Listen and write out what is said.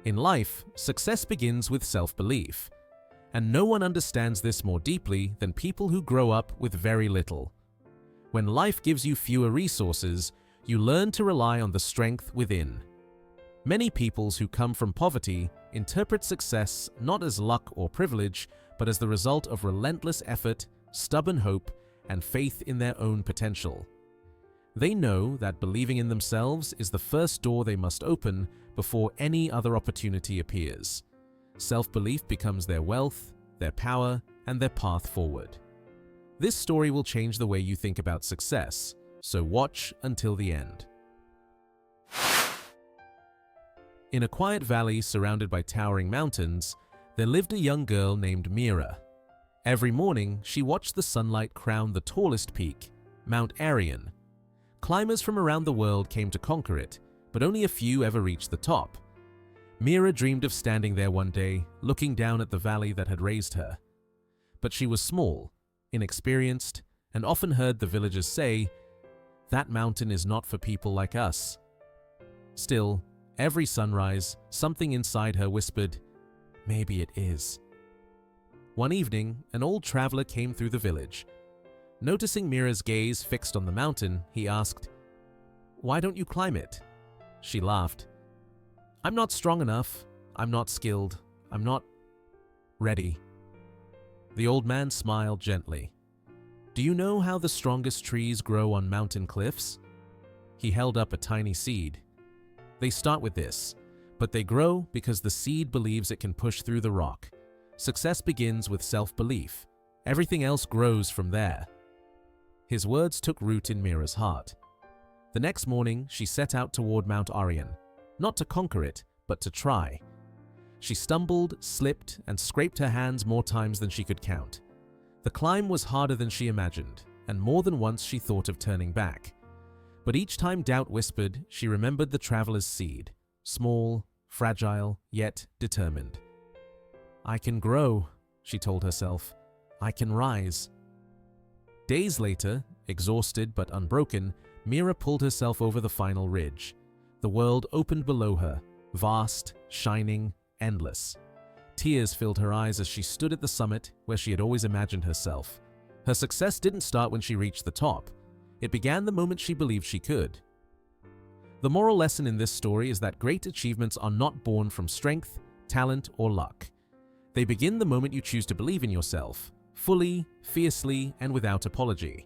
In life, success begins with self-belief, and no one understands this more deeply than people who grow up with very little. When life gives you fewer resources, you learn to rely on the strength within. Many peoples who come from poverty interpret success not as luck or privilege, but as the result of relentless effort, stubborn hope, and faith in their own potential. They know that believing in themselves is the first door they must open before any other opportunity appears. Self-belief becomes their wealth, their power, and their path forward. This story will change the way you think about success, so watch until the end. In a quiet valley surrounded by towering mountains, there lived a young girl named Mira. Every morning, she watched the sunlight crown the tallest peak, Mount Arion. Climbers from around the world came to conquer it, but only a few ever reached the top. Mira dreamed of standing there one day, looking down at the valley that had raised her. But she was small, inexperienced, and often heard the villagers say, "That mountain is not for people like us." Still, every sunrise, something inside her whispered, "Maybe it is." One evening, an old traveler came through the village. Noticing Mira's gaze fixed on the mountain, he asked, "Why don't you climb it?" She laughed. "I'm not strong enough. I'm not skilled. I'm not ready." The old man smiled gently. "Do you know how the strongest trees grow on mountain cliffs?" He held up a tiny seed. "They start with this, but they grow because the seed believes it can push through the rock. Success begins with self-belief. Everything else grows from there." His words took root in Mira's heart. The next morning, she set out toward Mount Arion, not to conquer it, but to try. She stumbled, slipped, and scraped her hands more times than she could count. The climb was harder than she imagined, and more than once she thought of turning back. But each time doubt whispered, she remembered the traveler's seed, small, fragile, yet determined. "I can grow," she told herself. "I can rise." Days later, exhausted but unbroken, Mira pulled herself over the final ridge. The world opened below her, vast, shining, endless. Tears filled her eyes as she stood at the summit where she had always imagined herself. Her success didn't start when she reached the top. It began the moment she believed she could. The moral lesson in this story is that great achievements are not born from strength, talent, or luck. They begin the moment you choose to believe in yourself, fully, fiercely, and without apology.